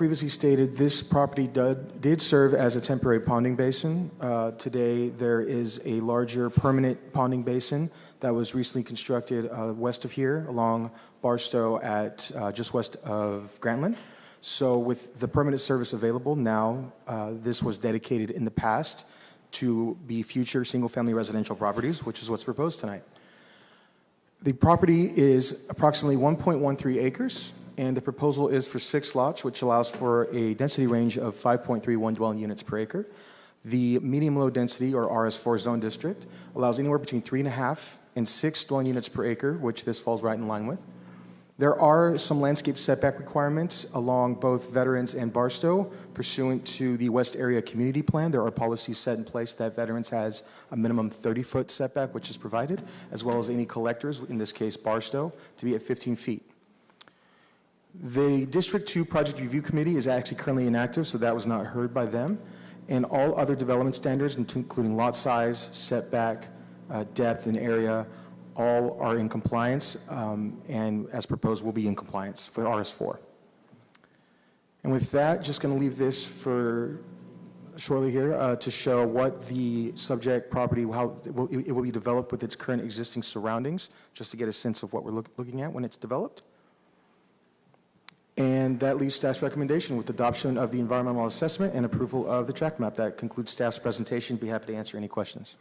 previously stated, this property did serve as a temporary ponding basin. Today, there is a larger permanent ponding basin that was recently constructed west of here along Barstow at just west of Grantland. So with the permanent service available now, this was dedicated in the past to be future single-family residential properties, which is what's proposed tonight. The property is approximately 1.13 acres, and the proposal is for 6 lots, which allows for a density range of 5.31 dwelling units per acre. The medium-low density, or RS4 zone district, allows anywhere between 3.5 and 6 dwelling units per acre, which this falls right in line with. There are some landscape setback requirements along both Veterans and Barstow pursuant to the West Area Community Plan. There are policies set in place that Veterans has a minimum 30-foot setback, which is provided, as well as any collectors, in this case Barstow, to be at 15 feet. The District 2 Project Review Committee is actually currently inactive, so that was not heard by them. And all other development standards, including lot size, setback, depth, and area, all are in compliance, and as proposed will be in compliance for RS4. And with that, just going to leave this for shortly here to show what the subject property, how it will be developed with its current existing surroundings, just to get a sense of what we're looking at when it's developed. And that leaves staff's recommendation with adoption of the environmental assessment and approval of the tract map. That concludes staff's presentation. Be happy to answer any questions.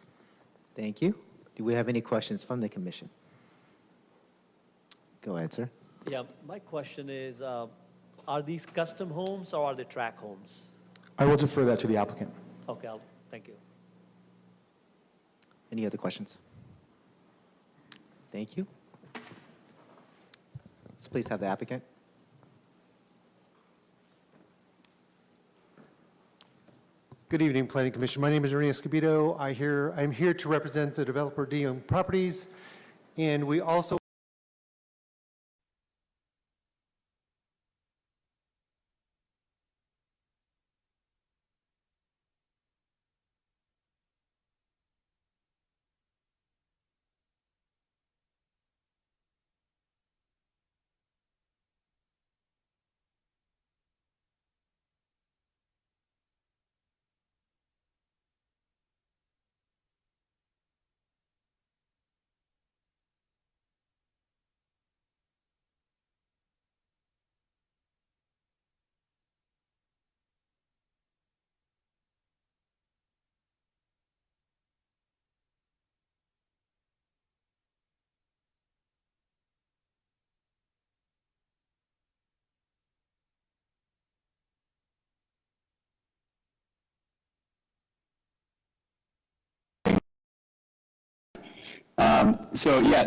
Thank you. Do we have any questions from the commission? Go ahead, sir. Yeah, my question is, are these custom homes or are they tract homes? I will defer that to the applicant. Okay, thank you. Any other questions? Thank you. Let's please have the applicant. Good evening, Planning Commission. My name is Ernie Escobedo. I'm here to represent the developer DeYoung Properties, and we also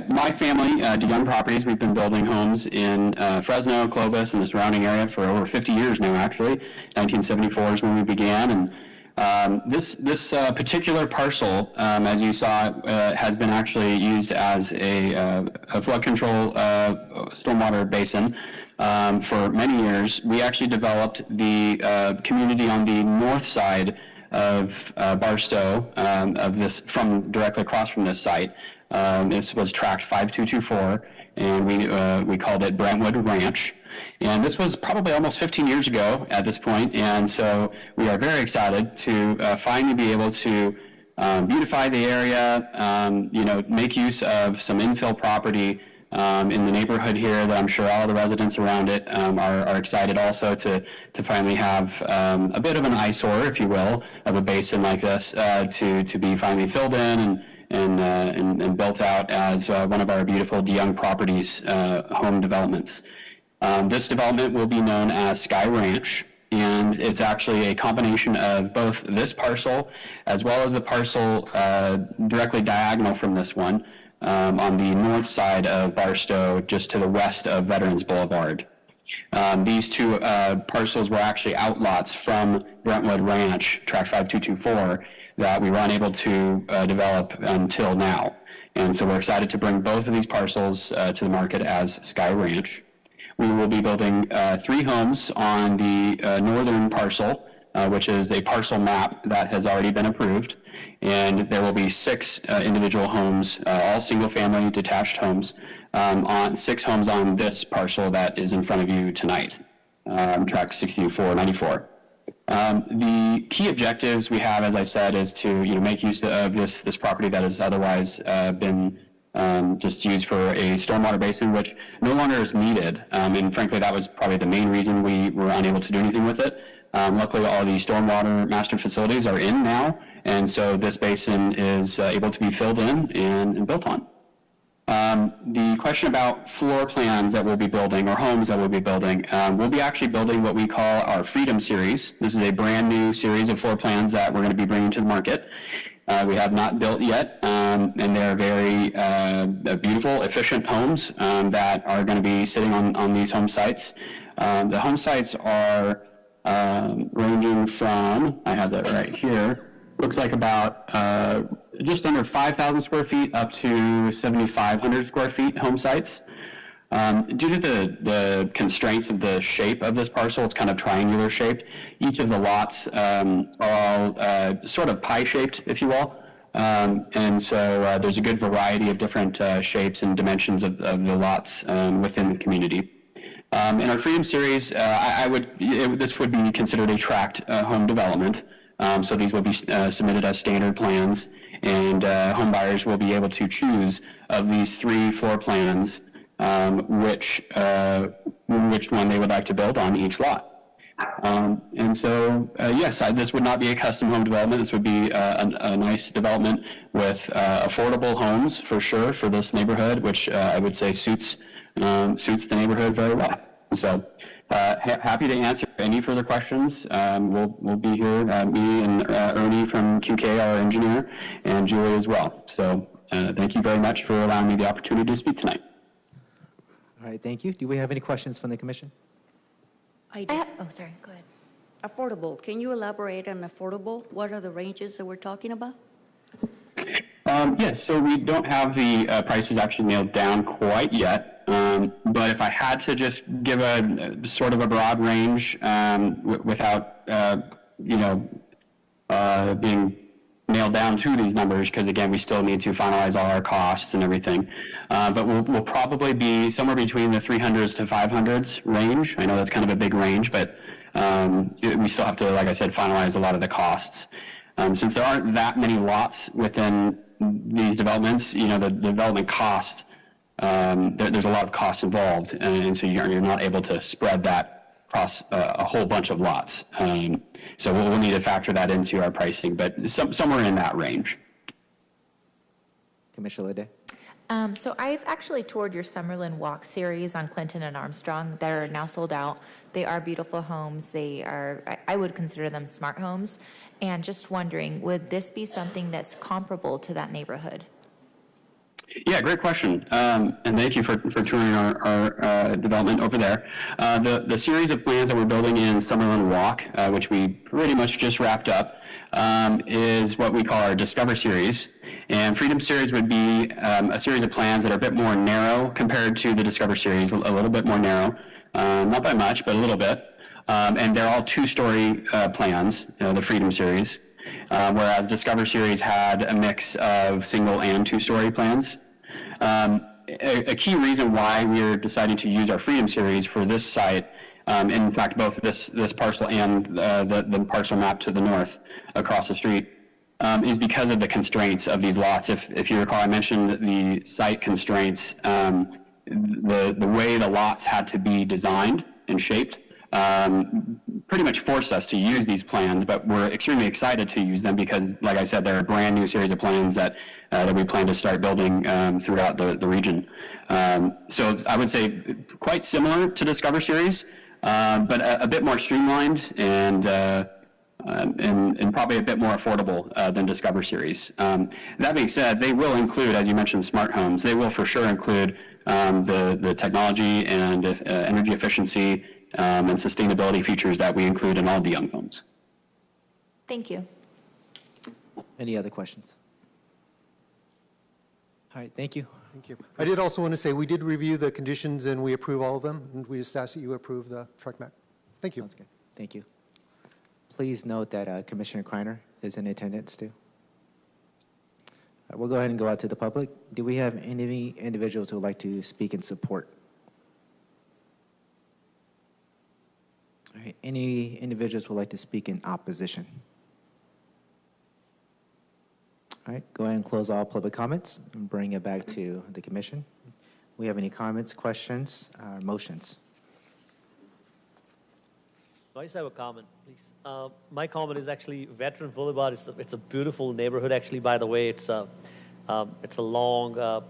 My family, DeYoung Properties, we've been building homes in Fresno, Clovis, and the surrounding area for over 50 years now, actually. 1974 is when we began, and this particular parcel, as you saw, has been actually used as a flood control stormwater basin for many years. We actually developed the community on the north side of Barstow, from directly across from this site. This was tract 5224, and we called it Brentwood Ranch. And this was probably almost 15 years ago at this point, and so we are very excited to finally be able to beautify the area, make use of some infill property in the neighborhood here that I'm sure all the residents around it are excited also to finally have a bit of an eyesore, if you will, of a basin like this to be finally filled in and built out as one of our beautiful DeYoung Properties home developments. This development will be known as Sky Ranch, and it's actually a combination of both this parcel as well as the parcel directly diagonal from this one, on the north side of Barstow, just to the west of Veterans Boulevard. These two parcels were actually outlots from Brentwood Ranch, tract 5224, that we were unable to develop until now. And so we're excited to bring both of these parcels to the market as Sky Ranch. We will be building 3 homes on the northern parcel, which is a parcel map that has already been approved. And there will be 6 individual homes, all single-family detached homes, on 6 homes on this parcel that is in front of you tonight. track 6494. The key objectives we have, as I said, is to make use of this property that has otherwise been just used for a stormwater basin, which no longer is needed. And frankly, that was probably the main reason we were unable to do anything with it. Luckily, all the stormwater master facilities are in now, and so this basin is able to be filled in and built on. The question about floor plans that we'll be building or homes that we'll be building, we'll be actually building what we call our Freedom Series. This is a brand new series of floor plans that we're going to be bringing to the market. We have not built yet, and they're very beautiful, efficient homes that are going to be sitting on these home sites. The home sites are ranging from, I have that right here, looks like about just under 5,000 square feet up to 7,500 square feet home sites. Due to the constraints of the shape of this parcel, it's kind of triangular shaped. Each of the lots are all sort of pie-shaped, if you will. And so there's a good variety of different shapes and dimensions of the lots within the community. In our Freedom Series, this would be considered a tract home development. So these will be submitted as standard plans, and home buyers will be able to choose of these 3 floor plans which one they would like to build on each lot. And so, yes, this would not be a custom home development. This would be a nice development with affordable homes for sure for this neighborhood, which I would say suits the neighborhood very well. So happy to answer any further questions. We'll be here, me and Ernie from QK, our engineer, and Julie as well. So thank you very much for allowing me the opportunity to speak tonight. All right, thank you. Do we have any questions from the commission? Oh, sorry, go ahead. Affordable, can you elaborate on affordable? What are the ranges that we're talking about? Yes, so we don't have the prices actually nailed down quite yet. But if I had to just give a sort of a broad range without, being nailed down to these numbers, because again, we still need to finalize all our costs and everything. But we'll probably be somewhere between the 300s to 500s range. I know that's kind of a big range, but we still have to, like I said, finalize a lot of the costs. Since there aren't that many lots within these developments, the development cost, there's a lot of cost involved, and so you're not able to spread that across a whole bunch of lots. So we'll need to factor that into our pricing, but somewhere in that range. Commissioner Lede? So I've actually toured your Summerlin Walk series on Clinton and Armstrong. They're now sold out. They are beautiful homes. They are, I would consider them smart homes. And just wondering, would this be something that's comparable to that neighborhood? Yeah, great question. And thank you for touring our development over there. The series of plans that we're building in Summerlin Walk, which we pretty much just wrapped up, is what we call our Discover Series. And Freedom Series would be a series of plans that are a bit more narrow compared to the Discover Series, a little bit more narrow, not by much, but a little bit. And they're all 2-story plans, the Freedom Series. Whereas Discover Series had a mix of single and 2-story plans. A key reason why we're deciding to use our Freedom Series for this site, in fact, both this parcel and the parcel map to the north across the street, is because of the constraints of these lots. If you recall, I mentioned the site constraints, the way the lots had to be designed and shaped. Pretty much forced us to use these plans, but we're extremely excited to use them because, like I said, they're a brand new series of plans that we plan to start building throughout the region. So I would say quite similar to Discover Series, but a bit more streamlined and probably a bit more affordable than Discover Series. That being said, they will include, as you mentioned, smart homes. They will for sure include the technology and energy efficiency and sustainability features that we include in all the young homes. Thank you. Any other questions? All right, thank you. Thank you. I did also want to say we did review the conditions and we approve all of them, and we just ask that you approve the truck map. Thank you. Sounds good. Thank you. Please note that Commissioner Kreiner is in attendance too. We'll go ahead and go out to the public. Do we have any individuals who would like to speak in support? Any individuals would like to speak in opposition? All right, go ahead and close all public comments and bring it back to the commission. We have any comments, questions, motions? I just have a comment, please. My comment is actually Veteran Boulevard. It's a beautiful neighborhood, actually. By the way, it's a long,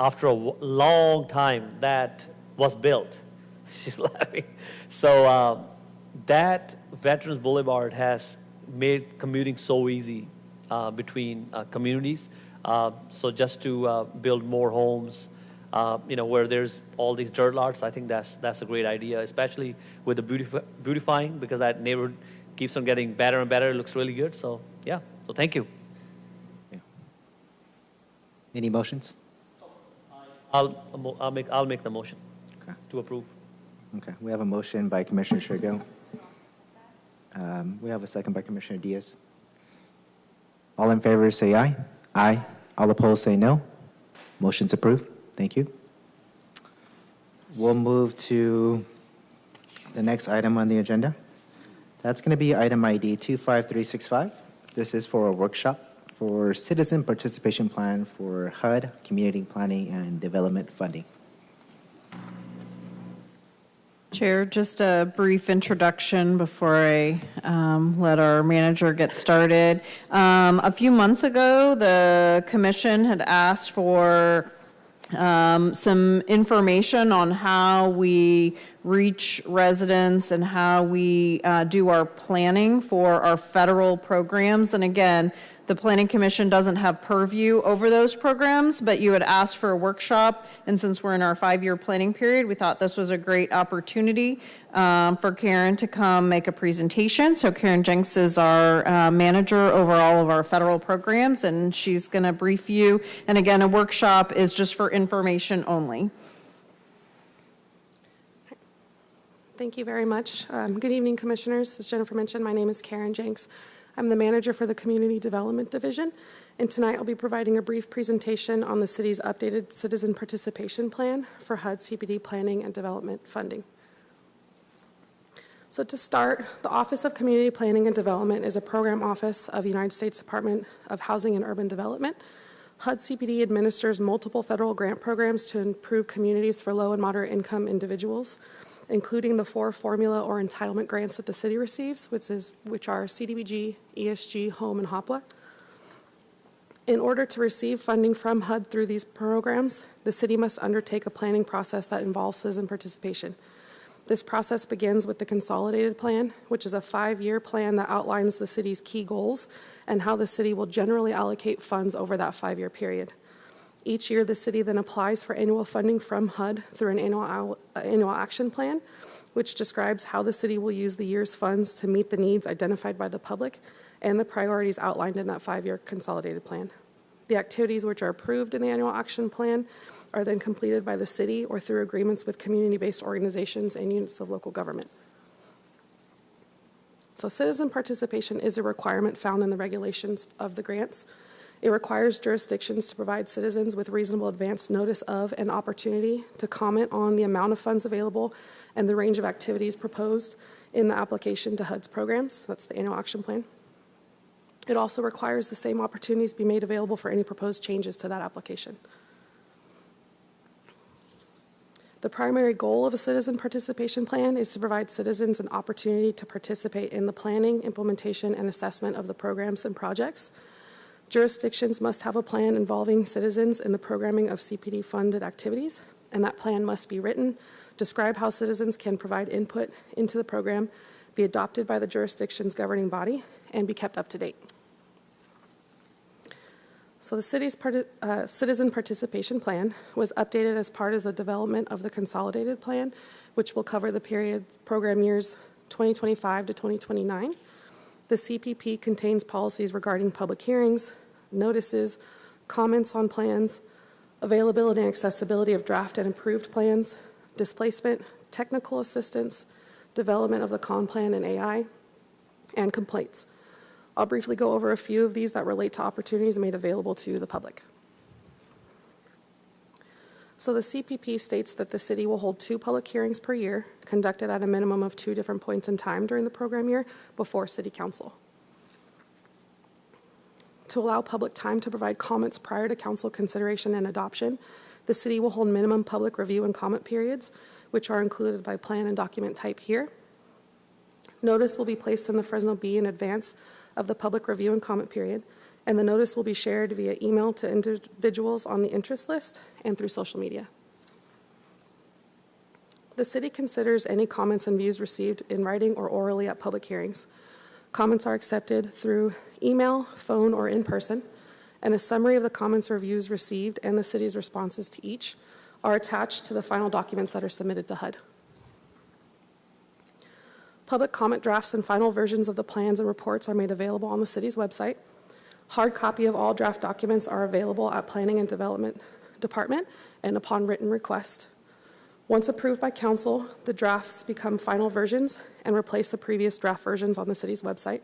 after a long time that was built. She's laughing. So that Veterans Boulevard has made commuting so easy between communities. So just to build more homes, where there's all these dirt lots, I think that's a great idea, especially with the beautifying, because that neighborhood keeps on getting better and better. It looks really good. So yeah, so thank you. Yeah. Any motions? I'll make the motion Okay. to approve. Okay, we have a motion by Commissioner Trigo. We have a second by Commissioner Diaz. All in favor say aye. Aye. All opposed say no. Motion's approved. Thank you. We'll move to the next item on the agenda. That's going to be item ID 25365. This is for a workshop for citizen participation plan for HUD, community planning and development funding. Chair, just a brief introduction before I let our manager get started. A few months ago, the commission had asked for some information on how we reach residents and how we do our planning for our federal programs. And again, the Planning Commission doesn't have purview over those programs, but you had asked for a workshop, and since we're in our 5-year planning period, we thought this was a great opportunity for Karen to come make a presentation. So Karen Jenks is our manager over all of our federal programs, and she's going to brief you. And again, a workshop is just for information only. Thank you very much. Good evening, Commissioners. As Jennifer mentioned, my name is Karen Jenks. I'm the manager for the Community Development Division, and tonight I'll be providing a brief presentation on the city's updated citizen participation plan for HUD CPD planning and development funding. So to start, the Office of Community Planning and Development is a program office of the United States Department of Housing and Urban Development. HUD CPD administers multiple federal grant programs to improve communities for low and moderate income individuals, including the 4 formula or entitlement grants that the city receives, which are CDBG, ESG, Home, and HOPWA. In order to receive funding from HUD through these programs, the city must undertake a planning process that involves citizen participation. This process begins with the consolidated plan, which is a 5-year plan that outlines the city's key goals and how the city will generally allocate funds over that 5-year period. Each year, the city then applies for annual funding from HUD through an annual action plan, which describes how the city will use the year's funds to meet the needs identified by the public and the priorities outlined in that 5-year consolidated plan. The activities which are approved in the annual action plan are then completed by the city or through agreements with community-based organizations and units of local government. So citizen participation is a requirement found in the regulations of the grants. It requires jurisdictions to provide citizens with reasonable advance notice of and opportunity to comment on the amount of funds available and the range of activities proposed in the application to HUD's programs. That's the annual action plan. It also requires the same opportunities be made available for any proposed changes to that application. The primary goal of a citizen participation plan is to provide citizens an opportunity to participate in the planning, implementation, and assessment of the programs and projects. Jurisdictions must have a plan involving citizens in the programming of CPD-funded activities, and that plan must be written, describe how citizens can provide input into the program, be adopted by the jurisdiction's governing body, and be kept up to date. So the city's citizen participation plan was updated as part of the development of the consolidated plan, which will cover the program years 2025 to 2029. The CPP contains policies regarding public hearings, notices, comments on plans, availability and accessibility of draft and approved plans, displacement, technical assistance, development of the con plan and AI, and complaints. I'll briefly go over a few of these that relate to opportunities made available to the public. So the CPP states that the city will hold 2 public hearings per year, conducted at a minimum of 2 different points in time during the program year before City Council. To allow public time to provide comments prior to council consideration and adoption, the city will hold minimum public review and comment periods, which are included by plan and document type here. Notice will be placed in the Fresno Bee in advance of the public review and comment period, and the notice will be shared via email to individuals on the interest list and through social media. The city considers any comments and views received in writing or orally at public hearings. Comments are accepted through email, phone, or in person, and a summary of the comments or views received and the city's responses to each are attached to the final documents that are submitted to HUD. Public comment drafts and final versions of the plans and reports are made available on the city's website. Hard copy of all draft documents are available at Planning and Development Department and upon written request. Once approved by council, the drafts become final versions and replace the previous draft versions on the city's website.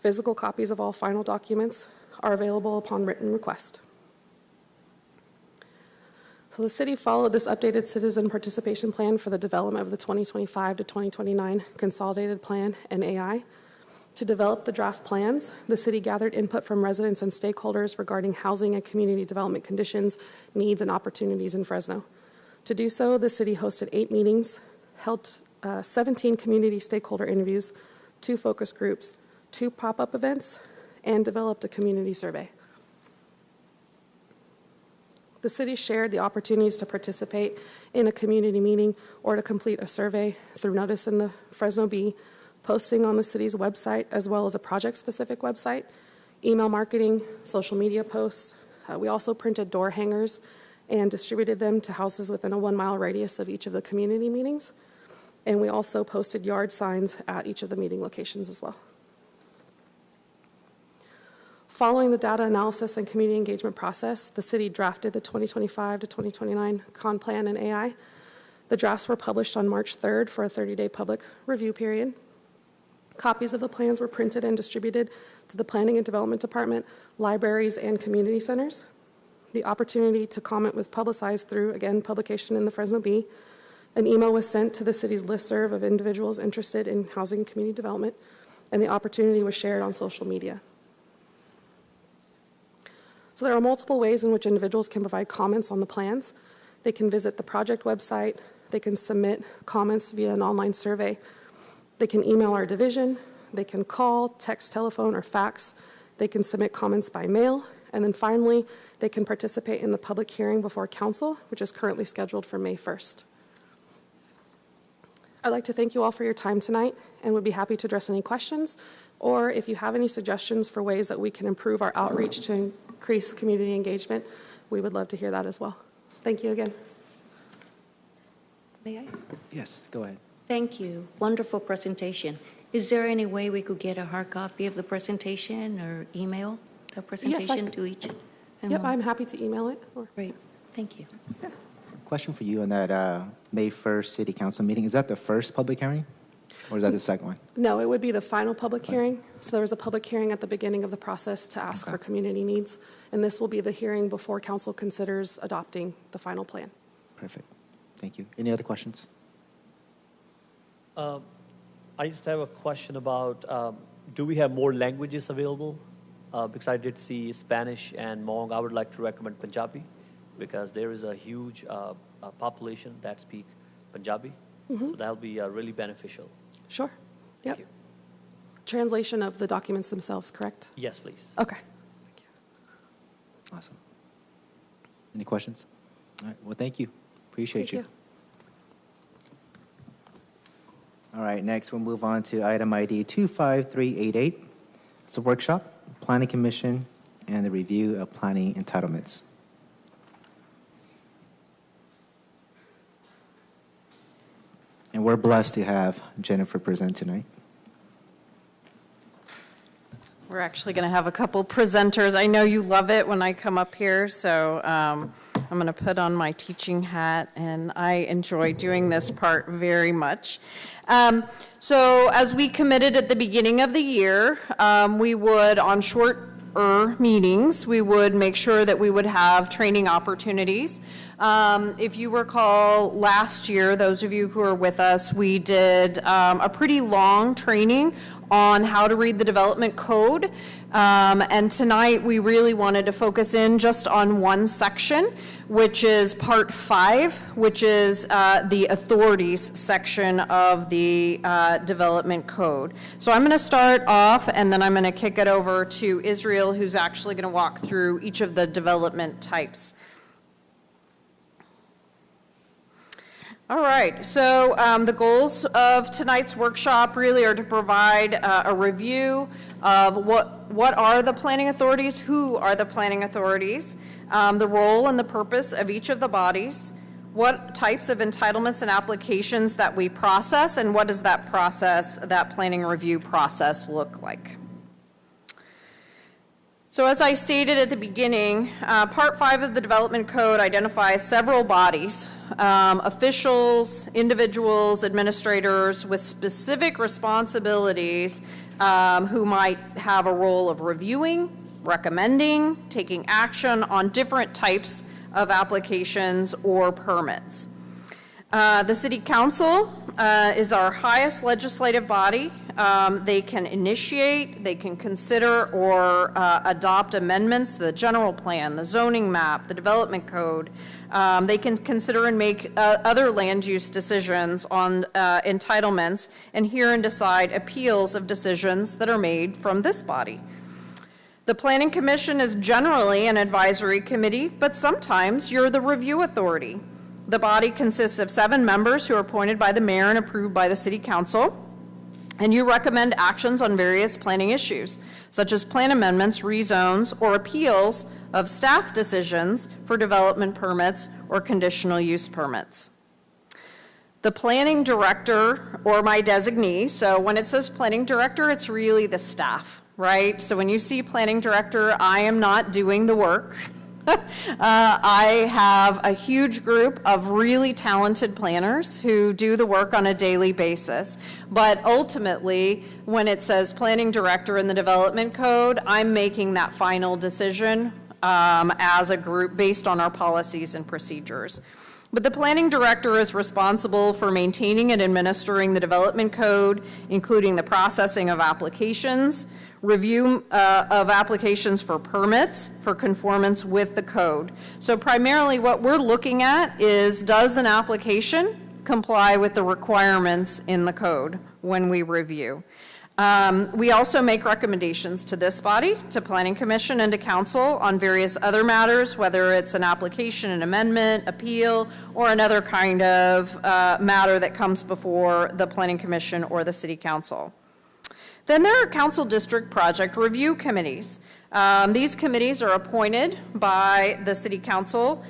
Physical copies of all final documents are available upon written request. So the city followed this updated citizen participation plan for the development of the 2025 to 2029 consolidated plan and AI. To develop the draft plans, the city gathered input from residents and stakeholders regarding housing and community development conditions, needs, and opportunities in Fresno. To do so, the city hosted 8 meetings, held 17 community stakeholder interviews, 2 focus groups, 2 pop-up events, and developed a community survey. The city shared the opportunities to participate in a community meeting or to complete a survey through notice in the Fresno Bee, posting on the city's website, as well as a project-specific website, email marketing, social media posts. We also printed door hangers and distributed them to houses within a 1-mile radius of each of the community meetings. And we also posted yard signs at each of the meeting locations as well. Following the data analysis and community engagement process, the city drafted the 2025 to 2029 Con Plan and AI. The drafts were published on March 3rd for a 30-day public review period. Copies of the plans were printed and distributed to the Planning and Development Department, libraries, and community centers. The opportunity to comment was publicized through, again, publication in the Fresno Bee. An email was sent to the city's listserv of individuals interested in housing and community development, and the opportunity was shared on social media. So there are multiple ways in which individuals can provide comments on the plans. They can visit the project website. They can submit comments via an online survey. They can email our division. They can call, text, telephone, or fax. They can submit comments by mail. And then finally, they can participate in the public hearing before council, which is currently scheduled for May 1st. I'd like to thank you all for your time tonight and would be happy to address any questions, or if you have any suggestions for ways that we can improve our outreach to increase community engagement, we would love to hear that as well. Thank you again. May I? Yes, go ahead. Thank you. Wonderful presentation. Is there any way we could get a hard copy of the presentation or email the presentation to each? Yep, I'm happy to email it. Great. Thank you. Yeah. Question for you on that May 1st City Council meeting. Is that the first public hearing, or is that the second one? No, it would be the final public hearing. So there was a public hearing at the beginning of the process to ask for community needs, and this will be the hearing before council considers adopting the final plan. Perfect. Thank you. Any other questions? I just have a question about, do we have more languages available? Because I did see Spanish and Hmong. I would like to recommend Punjabi because there is a huge population that speak Punjabi. So that'll be really beneficial. Sure. Yep. Thank you. Translation of the documents themselves, correct? Yes, please. Okay. Thank you. Awesome. Any questions? All right. Well, thank you. Appreciate Thank you. you. All right. Next, we'll move on to item ID 25388. It's a workshop, Planning Commission, and the review of planning entitlements. And we're blessed to have Jennifer present tonight. We're actually going to have a couple presenters. I know you love it when I come up here, so I'm going to put on my teaching hat, and I enjoy doing this part very much. So as we committed at the beginning of the year, we would, on short meetings, we would make sure that we would have training opportunities. If you recall, last year, those of you who are with us, we did a pretty long training on how to read the development code. And tonight, we really wanted to focus in just on one section, which is Part 5, which is the authorities section of the development code. So I'm going to start off, and then I'm going to kick it over to Israel, who's actually going to walk through each of the development types. All right, so the goals of tonight's workshop really are to provide a review of what are the planning authorities, who are the planning authorities, the role and the purpose of each of the bodies, what types of entitlements and applications that we process, and what does that process, that planning review process look like. So as I stated at the beginning, Part 5 of the Development Code identifies several bodies, officials, individuals, administrators with specific responsibilities who might have a role of reviewing, recommending, taking action on different types of applications or permits. The City Council is our highest legislative body. They can initiate, they can consider or adopt amendments to the general plan, the zoning map, the development code. They can consider and make other land use decisions on entitlements and hear and decide appeals of decisions that are made from this body. The Planning Commission is generally an advisory committee, but sometimes you're the review authority. The body consists of 7 members who are appointed by the mayor and approved by the City Council, and you recommend actions on various planning issues, such as plan amendments, rezones, or appeals of staff decisions for development permits or conditional use permits. The planning director, or my designee, so when it says planning director, it's really the staff, right? So when you see planning director, I am not doing the work. I have a huge group of really talented planners who do the work on a daily basis. But ultimately, when it says planning director in the development code, I'm making that final decision as a group based on our policies and procedures. But the planning director is responsible for maintaining and administering the development code, including the processing of applications, review of applications for permits for conformance with the code. So primarily what we're looking at is, does an application comply with the requirements in the code when we review? We also make recommendations to this body, to Planning Commission, and to Council on various other matters, whether it's an application, an amendment, appeal, or another kind of matter that comes before the Planning Commission or the City Council. Then there are council district project review committees. These committees are appointed by the City Council,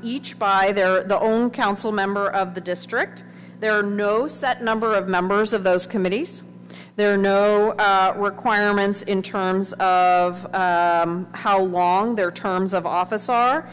each by the own council member of the district. There are no set number of members of those committees. There are no requirements in terms of how long their terms of office are.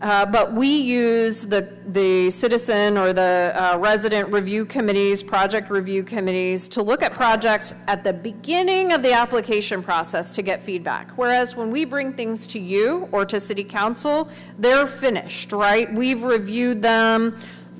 But we use the citizen or the resident review committees, project review committees, to look at projects at the beginning of the application process to get feedback. Whereas when we bring things to you or to City Council, they're finished, right? We've reviewed them.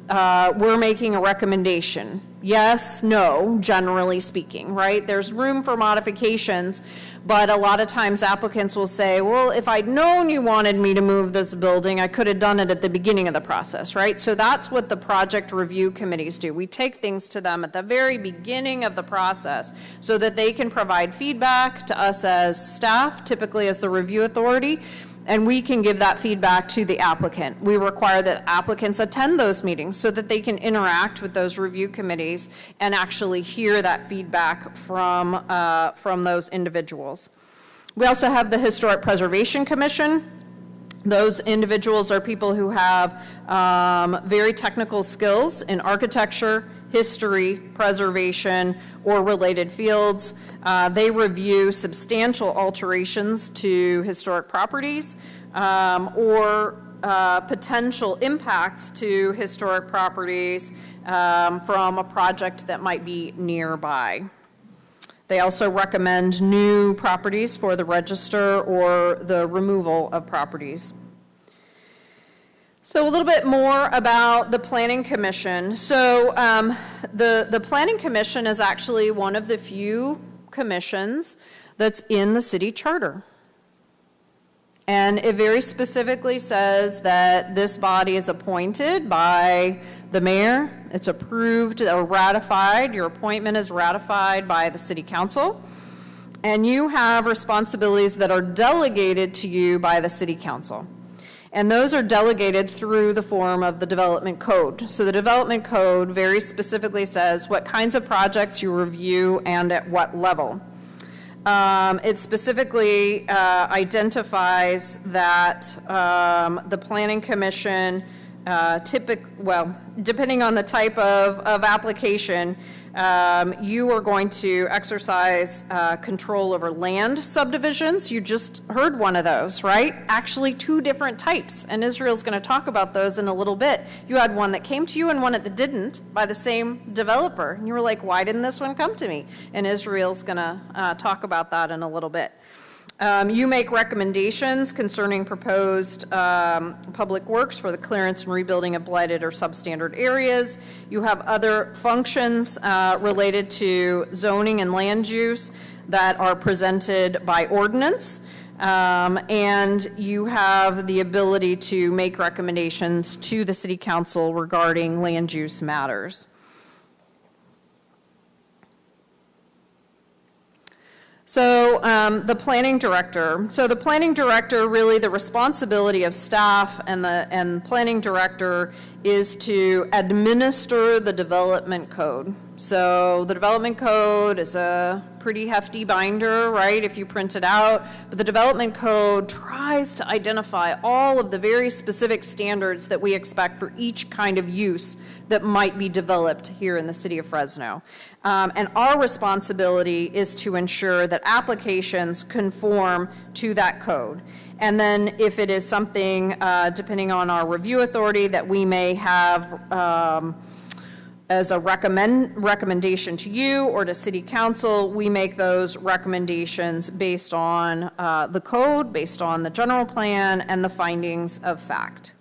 We're making a recommendation. Yes, no, generally speaking, right? There's room for modifications, but a lot of times applicants will say, well, if I'd known you wanted me to move this building, I could have done it at the beginning of the process, right? So that's what the project review committees do. We take things to them at the very beginning of the process so that they can provide feedback to us as staff, typically as the review authority, and we can give that feedback to the applicant. We require that applicants attend those meetings so that they can interact with those review committees and actually hear that feedback from those individuals. We also have the Historic Preservation Commission. Those individuals are people who have very technical skills in architecture, history, preservation, or related fields. They review substantial alterations to historic properties or potential impacts to historic properties from a project that might be nearby. They also recommend new properties for the register or the removal of properties. So a little bit more about the Planning Commission. So the Planning Commission is actually one of the few commissions that's in the city charter. And it very specifically says that this body is appointed by the mayor. It's approved or ratified. Your appointment is ratified by the city council. And you have responsibilities that are delegated to you by the city council. And those are delegated through the form of the development code. So the development code very specifically says what kinds of projects you review and at what level. It specifically identifies that the Planning Commission, depending on the type of application, you are going to exercise control over land subdivisions. You just heard one of those, right? Actually, two different types, and Israel's going to talk about those in a little bit. You had one that came to you and one that didn't by the same developer. And you were like, why didn't this one come to me? And Israel's going to talk about that in a little bit. You make recommendations concerning proposed public works for the clearance and rebuilding of blighted or substandard areas. You have other functions related to zoning and land use that are presented by ordinance. And you have the ability to make recommendations to the city council regarding land use matters. So the planning director. So the planning director, really the responsibility of staff and planning director is to administer the development code. So the development code is a pretty hefty binder, right, if you print it out. But the development code tries to identify all of the very specific standards that we expect for each kind of use that might be developed here in the city of Fresno. And our responsibility is to ensure that applications conform to that code. And then if it is something, depending on our review authority, that we may have as a recommendation to you or to city council, we make those recommendations based on the code, based on the general plan, and the findings of fact.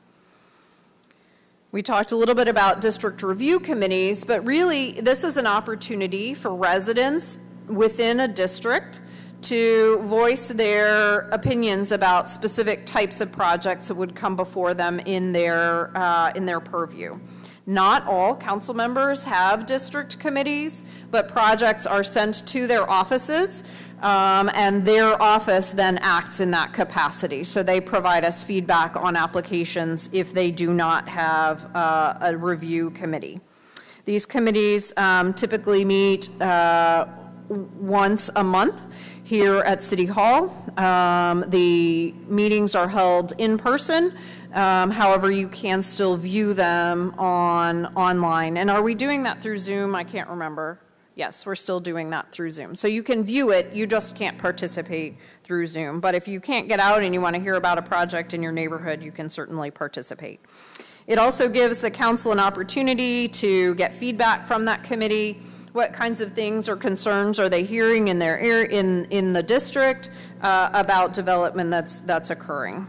We talked a little bit about district review committees, but really this is an opportunity for residents within a district to voice their opinions about specific types of projects that would come before them in their purview. Not all council members have district committees, but projects are sent to their offices, and their office then acts in that capacity. So they provide us feedback on applications if they do not have a review committee. These committees typically meet once a month here at City Hall. The meetings are held in person. However, you can still view them online. And are we doing that through Zoom? I can't remember. Yes, we're still doing that through Zoom. So you can view it, you just can't participate through Zoom. But if you can't get out and you want to hear about a project in your neighborhood, you can certainly participate. It also gives the council an opportunity to get feedback from that committee. What kinds of things or concerns are they hearing in their in the district about development that's occurring?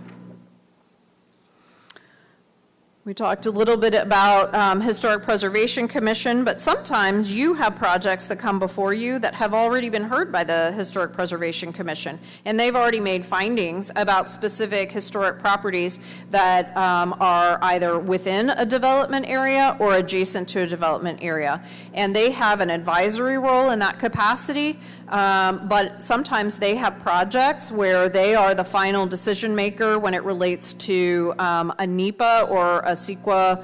We talked a little bit about Historic Preservation Commission, but sometimes you have projects that come before you that have already been heard by the Historic Preservation Commission, and they've already made findings about specific historic properties that are either within a development area or adjacent to a development area. And they have an advisory role in that capacity, but sometimes they have projects where they are the final decision maker when it relates to a NEPA or a CEQA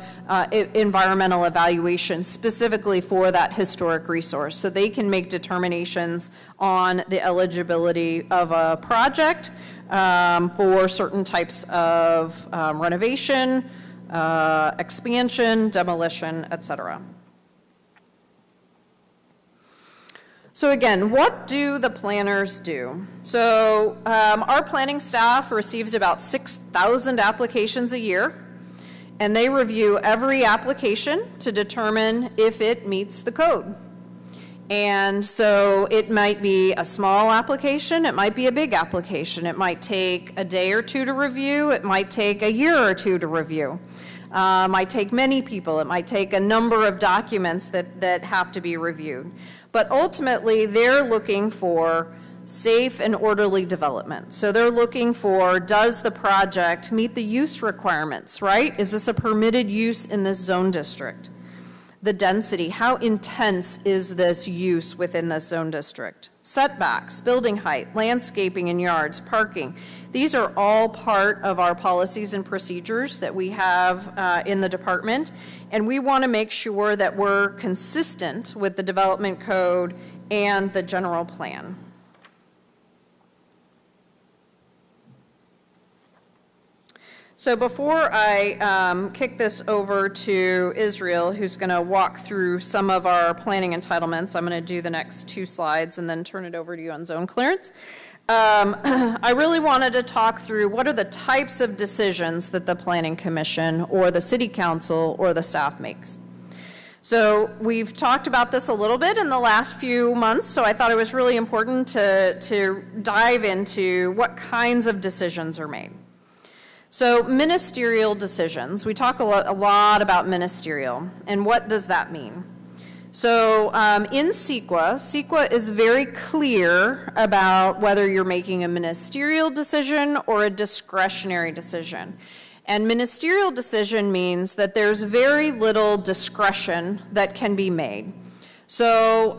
environmental evaluation specifically for that historic resource. So they can make determinations on the eligibility of a project for certain types of renovation, expansion, demolition, et cetera. So again, what do the planners do? So our planning staff receives about 6,000 applications a year, and they review every application to determine if it meets the code. And so it might be a small application, it might be a big application, it might take a day or two to review, it might take a year or two to review. It might take many people, it might take a number of documents that have to be reviewed. But ultimately, they're looking for safe and orderly development. So they're looking for, does the project meet the use requirements, right? Is this a permitted use in this zone district? The density, how intense is this use within this zone district? Setbacks, building height, landscaping in yards, parking. These are all part of our policies and procedures that we have in the department, and we want to make sure that we're consistent with the development code and the general plan. So before I kick this over to Israel, who's going to walk through some of our planning entitlements, I'm going to do the next 2 slides and then turn it over to you on zone clearance. I really wanted to talk through what are the types of decisions that the Planning Commission or the City Council or the staff makes. So we've talked about this a little bit in the last few months, so I thought it was really important to dive into what kinds of decisions are made. So ministerial decisions, we talk a lot about ministerial, and what does that mean? So in CEQA is very clear about whether you're making a ministerial decision or a discretionary decision. And ministerial decision means that there's very little discretion that can be made. So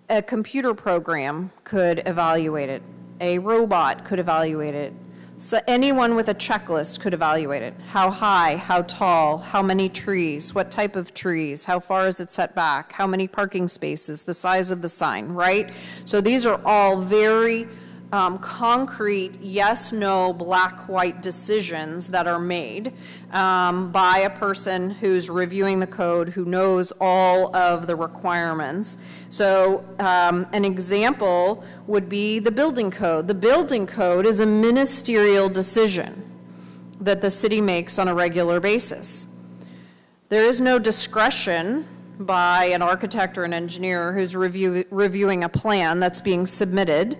a computer program could evaluate it, a robot could evaluate it. So anyone with a checklist could evaluate it. How high, how tall, how many trees, what type of trees, how far is it set back, how many parking spaces, the size of the sign, right? So these are all very concrete yes, no, black, white decisions that are made by a person who's reviewing the code, who knows all of the requirements. So an example would be the building code. The building code is a ministerial decision that the city makes on a regular basis. There is no discretion by an architect or an engineer who's reviewing a plan that's being submitted.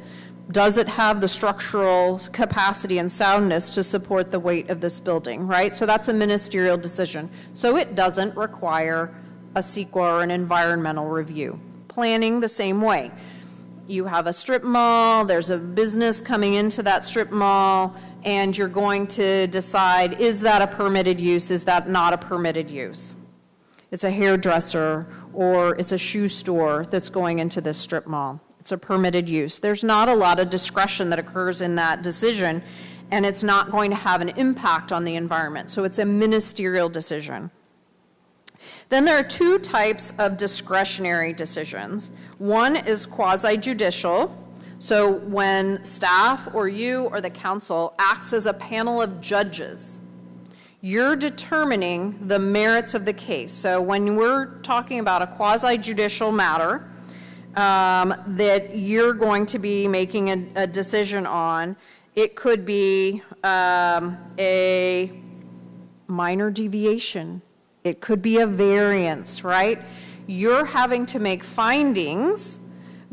Does it have the structural capacity and soundness to support the weight of this building, right? So that's a ministerial decision. So it doesn't require a CEQA or an environmental review. Planning the same way. You have a strip mall, there's a business coming into that strip mall, and you're going to decide, is that a permitted use, is that not a permitted use? It's a hairdresser or it's a shoe store that's going into this strip mall. It's a permitted use. There's not a lot of discretion that occurs in that decision, and it's not going to have an impact on the environment. So it's a ministerial decision. Then there are 2 types of discretionary decisions. One is quasi-judicial. So when staff or you or the council acts as a panel of judges, you're determining the merits of the case. So when we're talking about a quasi-judicial matter, that you're going to be making a decision on, it could be a minor deviation. It could be a variance, right? You're having to make findings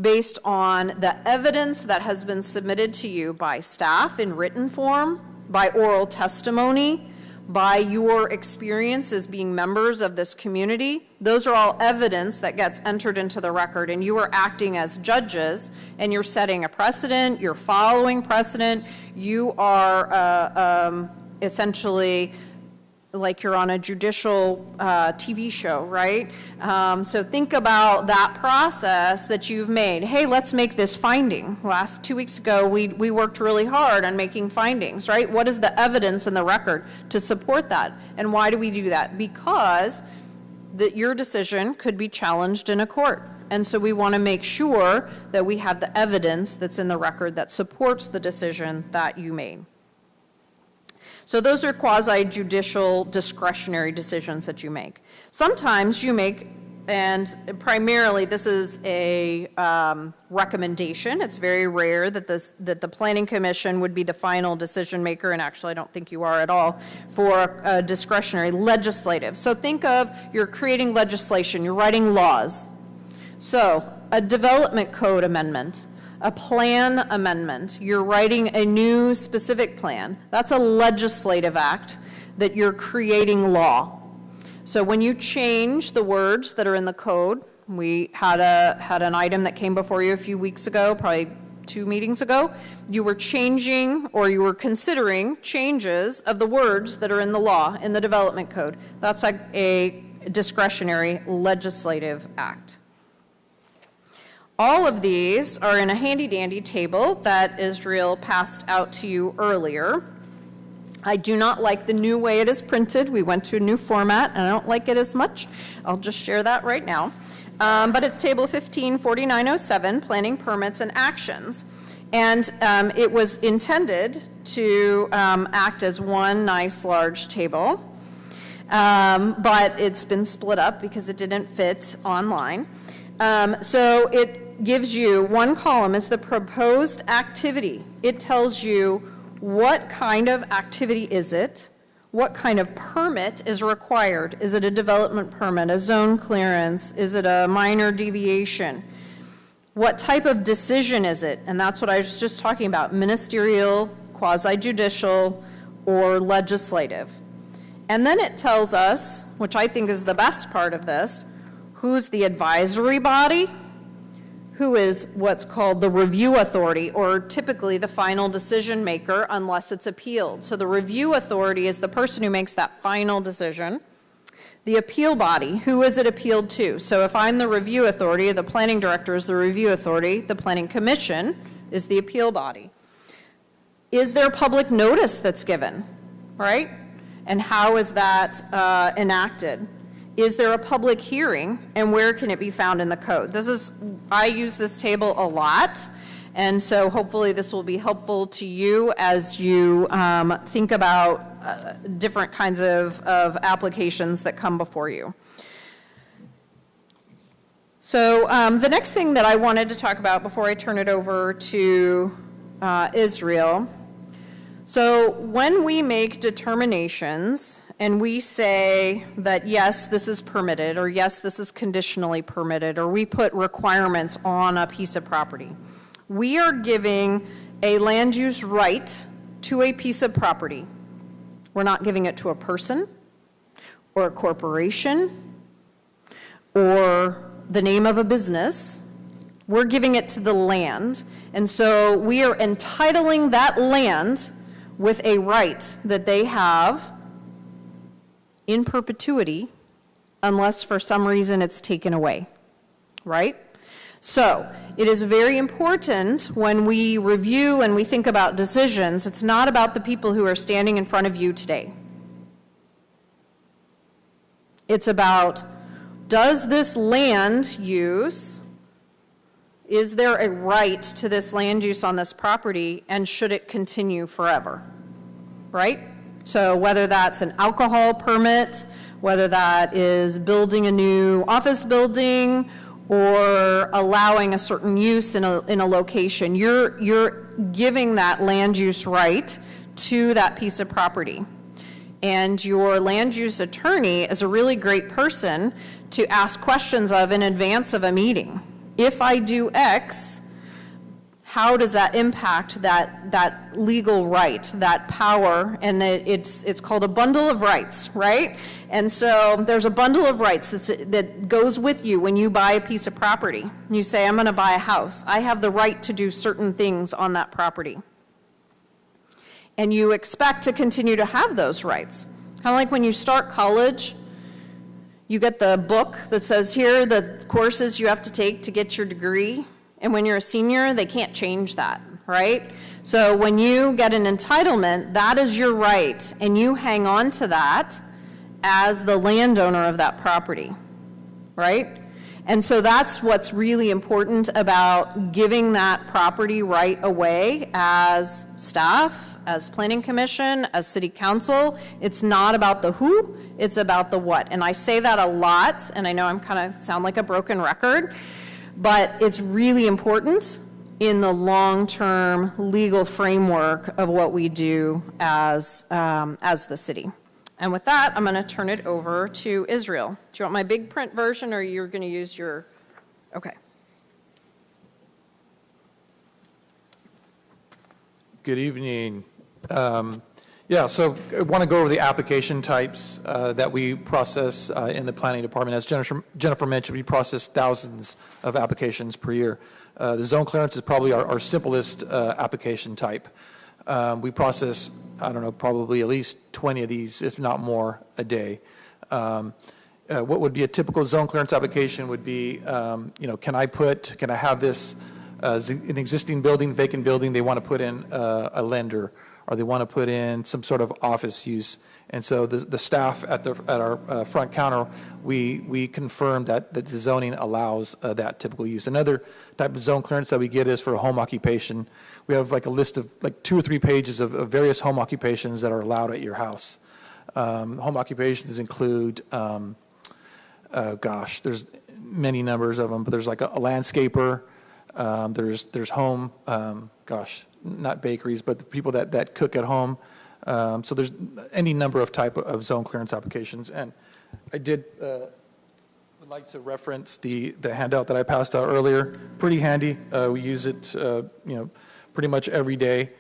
based on the evidence that has been submitted to you by staff in written form, by oral testimony, by your experience as being members of this community. Those are all evidence that gets entered into the record, and you are acting as judges, and you're setting a precedent, you're following precedent, you are essentially like you're on a judicial TV show, right? So think about that process that you've made. Hey, let's make this finding. 2 weeks ago, we worked really hard on making findings, right? What is the evidence in the record to support that? And why do we do that? Because your decision could be challenged in a court. And so we want to make sure that we have the evidence that's in the record that supports the decision that you made. So those are quasi-judicial discretionary decisions that you make. Sometimes you make, and primarily this is a recommendation. It's very rare that the Planning Commission would be the final decision maker, and actually I don't think you are at all, for discretionary legislative. So think of, you're creating legislation, you're writing laws. So, a development code amendment, a plan amendment, you're writing a new specific plan. That's a legislative act that you're creating law. So when you change the words that are in the code, we had an item that came before you a few weeks ago, probably 2 meetings ago, you were changing or you were considering changes of the words that are in the law, in the development code. That's like a discretionary legislative act. All of these are in a handy-dandy table that Israel passed out to you earlier. I do not like the new way it is printed. We went to a new format, and I don't like it as much. I'll just share that right now. But it's Table 154907, Planning Permits and Actions. And it was intended to act as one nice large table, but it's been split up because it didn't fit online. So it gives you one column is the proposed activity. It tells you what kind of activity is it, what kind of permit is required. Is it a development permit, a zone clearance? Is it a minor deviation? What type of decision is it? And that's what I was just talking about, ministerial, quasi-judicial, or legislative. And then it tells us, which I think is the best part of this, who's the advisory body, who is what's called the review authority, or typically the final decision maker unless it's appealed. So the review authority is the person who makes that final decision. The appeal body, who is it appealed to? So if I'm the review authority, the planning director is the review authority, the planning commission is the appeal body. Is there public notice that's given, right? And how is that enacted? Is there a public hearing, and where can it be found in the code? I use this table a lot, and so hopefully this will be helpful to you as you think about different kinds of applications that come before you. So the next thing that I wanted to talk about before I turn it over to Israel. So when we make determinations and we say that yes, this is permitted, or yes, this is conditionally permitted, or we put requirements on a piece of property, we are giving a land use right to a piece of property. We're not giving it to a person or a corporation or the name of a business. We're giving it to the land. And so we are entitling that land with a right that they have in perpetuity unless for some reason it's taken away, right? So it is very important when we review and we think about decisions, it's not about the people who are standing in front of you today. It's about, does this land use, is there a right to this land use on this property, and should it continue forever, right? So whether that's an alcohol permit, whether that is building a new office building, or allowing a certain use in a location, you're giving that land use right to that piece of property. And your land use attorney is a really great person to ask questions of in advance of a meeting. If I do X, how does that impact that legal right, that power? And it's called a bundle of rights, right? And so there's a bundle of rights that goes with you when you buy a piece of property. You say, I'm going to buy a house. I have the right to do certain things on that property. And you expect to continue to have those rights. Kind of like when you start college, you get the book that says, here are the courses you have to take to get your degree. And when you're a senior, they can't change that, right? So when you get an entitlement, that is your right, and you hang on to that as the landowner of that property, right? And so that's what's really important about giving that property right away as staff, as planning commission, as city council. It's not about the who, it's about the what. And I say that a lot, and I know I'm kind of sound like a broken record, but it's really important in the long-term legal framework of what we do as the city. And with that, I'm going to turn it over to Israel. Do you want my big print version, or you're going to use your? Okay. Good evening. Yeah, so I want to go over the application types that we process in the planning department. As Jennifer mentioned, we process thousands of applications per year. The zone clearance is probably our simplest application type. We process, I don't know, probably at least 20 of these, if not more, a day. What would be a typical zone clearance application would be, can I have this an existing building, vacant building, they want to put in a lender, or they want to put in some sort of office use. And so the staff at our front counter, we confirm that the zoning allows that typical use. Another type of zone clearance that we get is for a home occupation. We have like a list of like 2 or 3 pages of various home occupations that are allowed at your house. Home occupations include, there's many numbers of them, but there's like a landscaper, there's home, not bakeries, but the people that cook at home. So there's any number of type of zone clearance applications. And I would like to reference the handout that I passed out earlier. Pretty handy. We use it, pretty much every day.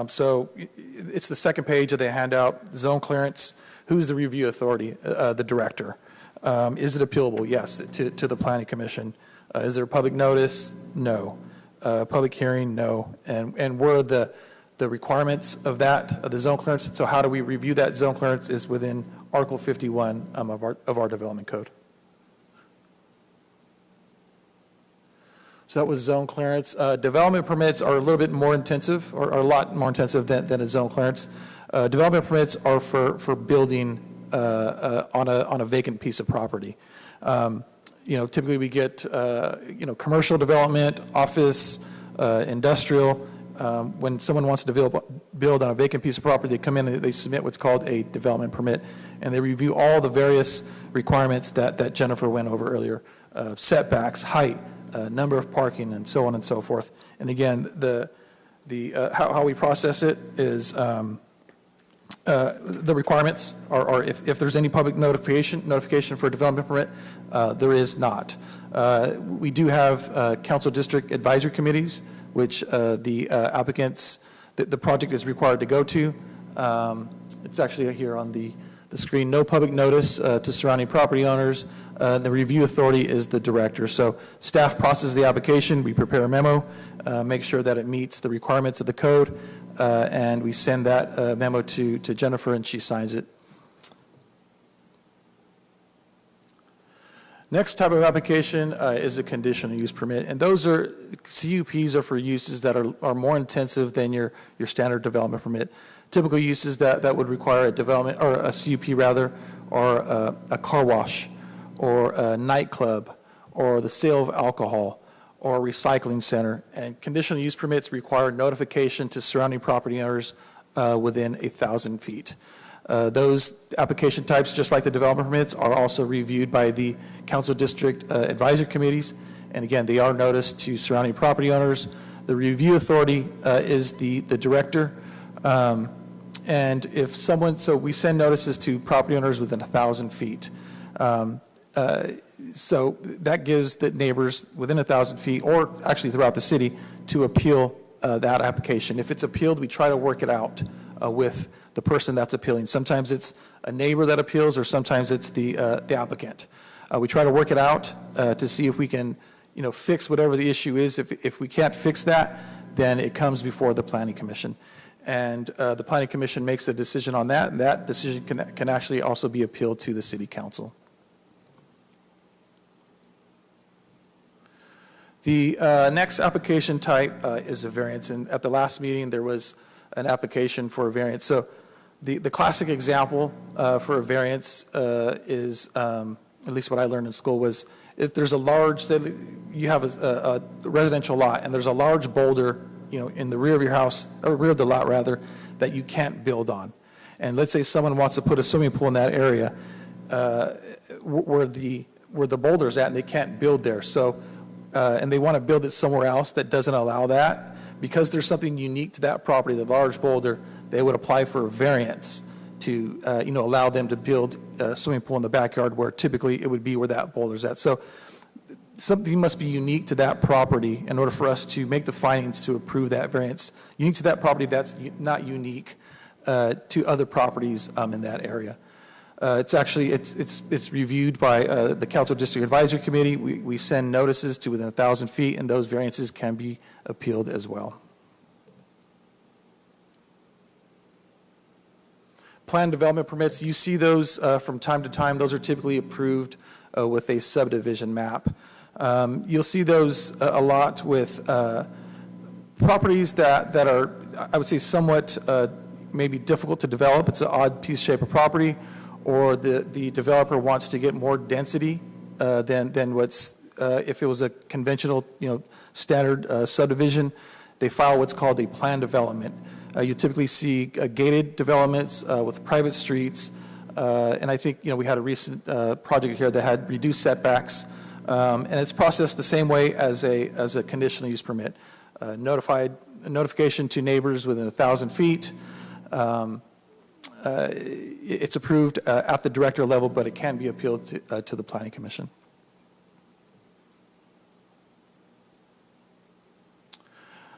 So it's the second page of the handout. Zone clearance. Who's the review authority? The director. Is it appealable? Yes, to the Planning Commission. Is there a public notice? No. Public hearing? No. And where are the requirements of the zone clearance? So how do we review that zone clearance is within Article 51 of our development code. So that was zone clearance. Development permits are a little bit more intensive, or a lot more intensive than a zone clearance. Development permits are for building on a vacant piece of property. Typically we get, commercial development, office, industrial. When someone wants to build on a vacant piece of property, they come in and they submit what's called a development permit, and they review all the various requirements that Jennifer went over earlier, setbacks, height, number of parking, and so on and so forth. And again, how we process it is the requirements are if there's any public notification for a development permit, there is not. We do have council district advisory committees, which the applicants, the project is required to go to. It's actually here on the screen. No public notice to surrounding property owners. The review authority is the director. So staff processes the application. We prepare a memo, make sure that it meets the requirements of the code, and we send that memo to Jennifer, and she signs it. Next type of application is a conditional use permit, and those are CUPs are for uses that are more intensive than your standard development permit. Typical uses that would require a development or a CUP rather, or a car wash, or a nightclub, or the sale of alcohol, or a recycling center. And conditional use permits require notification to surrounding property owners within 1,000 feet. Those application types, just like the development permits, are also reviewed by the council district advisory committees. And again, they are noticed to surrounding property owners. The review authority is the director. And if someone, so we send notices to property owners within 1,000 feet. So that gives the neighbors within 1,000 feet, or actually throughout the city, to appeal that application. If it's appealed, we try to work it out with the person that's appealing. Sometimes it's a neighbor that appeals, or sometimes it's the applicant. We try to work it out to see if we can, fix whatever the issue is. If we can't fix that, then it comes before the Planning Commission. And the Planning Commission makes the decision on that, and that decision can actually also be appealed to the City Council. The next application type is a variance, and at the last meeting there was an application for a variance. So the classic example for a variance is, at least what I learned in school, was if there's a large, say you have a residential lot and there's a large boulder, in the rear of your house, or rear of the lot rather, that you can't build on. And let's say someone wants to put a swimming pool in that area where the boulder's at, and they can't build there. So, and they want to build it somewhere else that doesn't allow that. Because there's something unique to that property, the large boulder, they would apply for a variance to, allow them to build a swimming pool in the backyard where typically it would be where that boulder's at. So something must be unique to that property in order for us to make the findings to approve that variance. Unique to that property that's not unique to other properties in that area. It's actually, it's reviewed by the Council District Advisory Committee. We send notices to within 1,000 feet, and those variances can be appealed as well. Plan development permits, you see those from time to time. Those are typically approved with a subdivision map. You'll see those a lot with properties that are, I would say, somewhat maybe difficult to develop. It's an odd piece shape of property, or the developer wants to get more density than what's, if it was a conventional, standard subdivision, they file what's called a plan development. You typically see gated developments with private streets, and I think, we had a recent project here that had reduced setbacks, and it's processed the same way as a conditional use permit. Notification to neighbors within 1,000 feet. It's approved at the director level, but it can be appealed to the Planning Commission.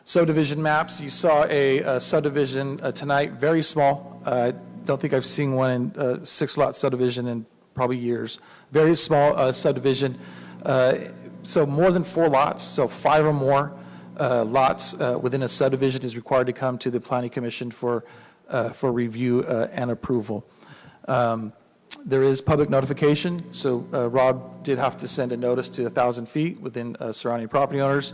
Subdivision maps, you saw a subdivision tonight, very small. I don't think I've seen one in 6-lot subdivision in probably years. Very small subdivision. So more than 4 lots, so 5 or more lots within a subdivision is required to come to the Planning Commission for review and approval. There is public notification, so Rob did have to send a notice to 1,000 feet within surrounding property owners.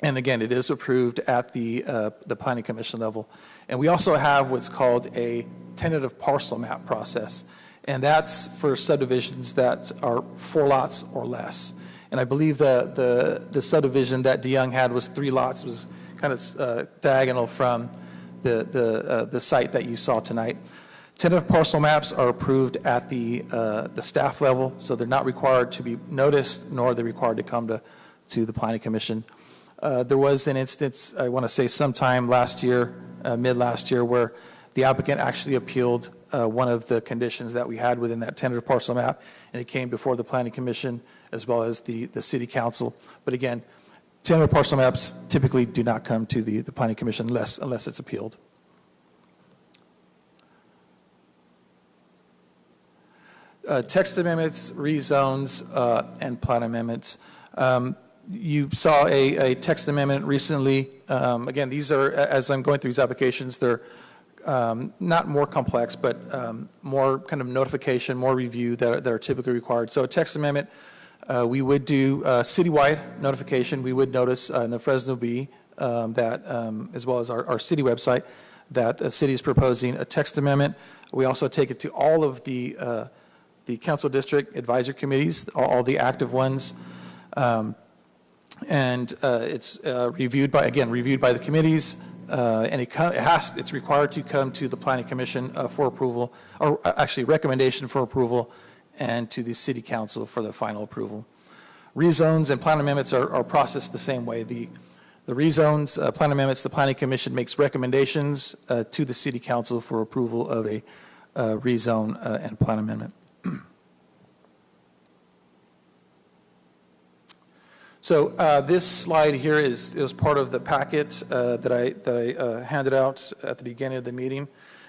And again, it is approved at the Planning Commission level. And we also have what's called a tentative parcel map process. And that's for subdivisions that are 4 lots or less. And I believe the subdivision that DeYoung had was 3 lots, was kind of diagonal from the site that you saw tonight. Tentative parcel maps are approved at the staff level, so they're not required to be noticed, nor are they required to come to the Planning Commission. There was an instance, I want to say sometime last year, mid-last year, where the applicant actually appealed one of the conditions that we had within that tentative parcel map, and it came before the Planning Commission as well as the City Council. But again, tentative parcel maps typically do not come to the Planning Commission unless it's appealed. Text amendments, rezones, and plat amendments. You saw a text amendment recently. Again, these are, as I'm going through these applications, they're not more complex, but more kind of notification, more review that are typically required. So a text amendment, we would do citywide notification. We would notice in the Fresno Bee that, as well as our city website, that the city is proposing a text amendment. We also take it to all of the council district advisory committees, all the active ones. And it's reviewed by the committees, and it's required to come to the Planning Commission for approval, or actually recommendation for approval, and to the City Council for the final approval. Rezones and plan amendments are processed the same way. The rezones, plan amendments, the Planning Commission makes recommendations to the City Council for approval of a rezone and plan amendment. So this slide here is part of the packet that I handed out at the beginning of the meeting.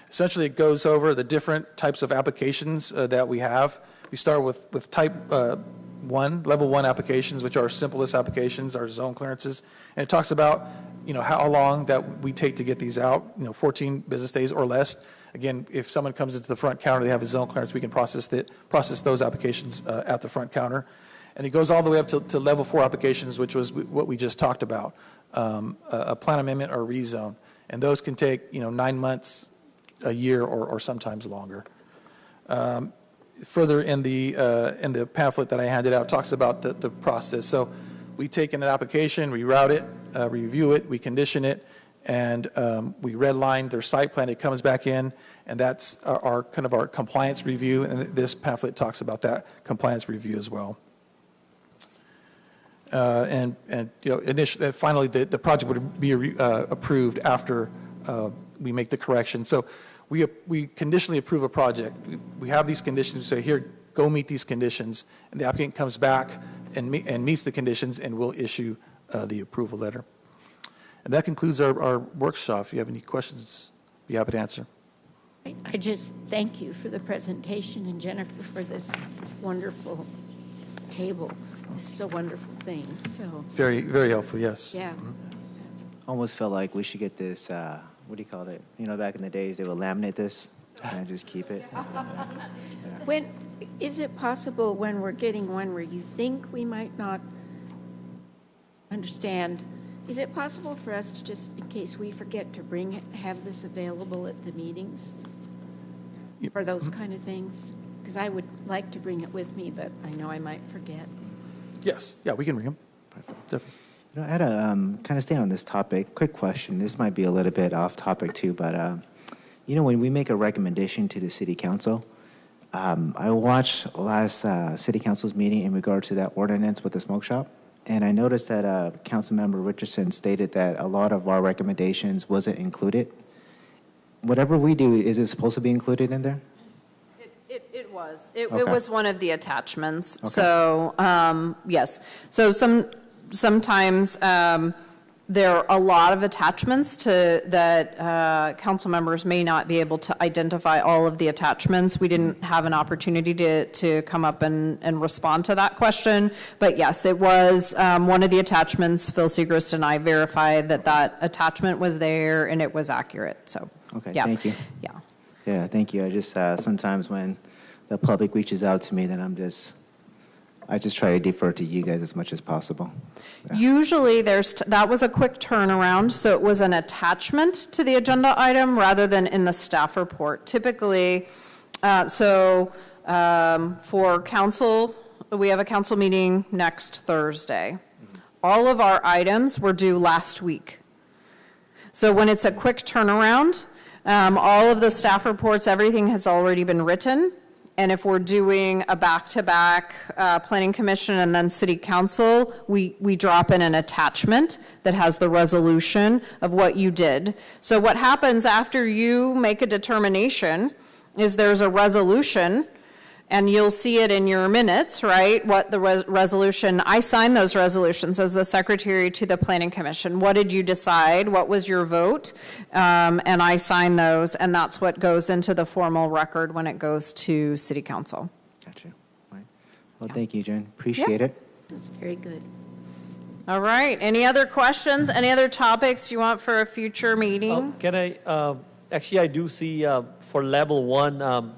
Essentially, it goes over the different types of applications that we have. We start with type 1, level 1 applications, which are our simplest applications, our zone clearances. And it talks about, how long that we take to get these out, 14 business days or less. Again, if someone comes into the front counter, they have a zone clearance, we can process those applications at the front counter. And it goes all the way up to level 4 applications, which was what we just talked about, a plan amendment or rezone. And those can take, 9 months, a year, or sometimes longer. Further in the pamphlet that I handed out talks about the process. So we take in an application, we route it, review it, we condition it, and we redline their site plan. It comes back in, and that's our compliance review. And this pamphlet talks about that compliance review as well. Initially, finally, the project would be approved after we make the correction. So we conditionally approve a project. We have these conditions. We say, here, go meet these conditions, and the applicant comes back and meets the conditions, and we'll issue the approval letter. And that concludes our workshop. If you have any questions, be happy to answer. I just thank you for the presentation, and Jennifer for this wonderful table. This is a wonderful thing, so. Very, very helpful, yes. Yeah. Almost felt like we should get this, what do you call it? You know, back in the days, they would laminate this and just keep it. When, is it possible when we're getting one where you think we might not understand, is it possible for us to just, in case we forget to bring it, have this available at the meetings? For those kind of things? Because I would like to bring it with me, but I know I might forget. Yes, yeah, we can bring them. Definitely. You know, I had a kind of staying on this topic. Quick question. This might be a little bit off topic too, but you know, when we make a recommendation to the city council, I watched last city council's meeting in regard to that ordinance with the smoke shop, and I noticed that Councilmember Richardson stated that a lot of our recommendations wasn't included. Whatever we do, is it supposed to be included in there? It was. It Okay. was one of the attachments. Okay. So, yes. So sometimes there are a lot of attachments that council members may not be able to identify all of the attachments. We didn't have an opportunity to come up and respond to that question. But yes, it was one of the attachments. Phil Segrist and I verified that attachment was there and it was accurate. So, Okay, yeah. thank you. Yeah. Yeah, thank you. I just, sometimes when the public reaches out to me, then I just try to defer to you guys as much as possible. Yeah. Usually that was a quick turnaround, so it was an attachment to the agenda item rather than in the staff report. Typically, for council, we have a council meeting next Thursday. All of our items were due last week. So when it's a quick turnaround, all of the staff reports, everything has already been written. And if we're doing a back-to-back planning commission and then city council, we drop in an attachment that has the resolution of what you did. So what happens after you make a determination is there's a resolution, and you'll see it in your minutes, right? What the resolution, I sign those resolutions as the secretary to the planning commission. What did you decide? What was your vote? And I sign those, and that's what goes into the formal record when it goes to city council. Gotcha. All right. Well, thank you, Jen. Appreciate it. That's very good. All right, any other questions? Any other topics you want for a future meeting? Can I, actually, I do see for level 1,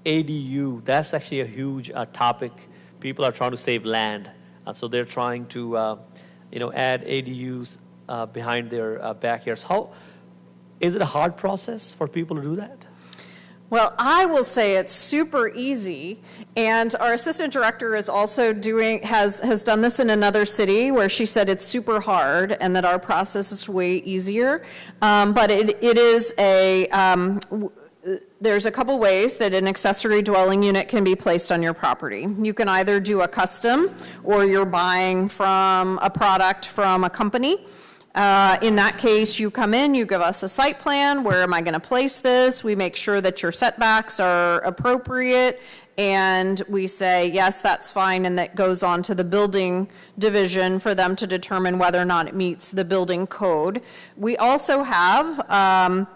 ADU, that's actually a huge topic. People are trying to save land. So they're trying to, add ADUs behind their backyards. Is it a hard process for people to do that? Well, I will say it's super easy, and our assistant director is also has done this in another city where she said it's super hard and that our process is way easier. But it is there's a couple ways that an accessory dwelling unit can be placed on your property. You can either do a custom, or you're buying from a product from a company. In that case, you come in, you give us a site plan. Where am I going to place this? We make sure that your setbacks are appropriate, and we say, yes, that's fine, and that goes on to the building division for them to determine whether or not it meets the building code. We also have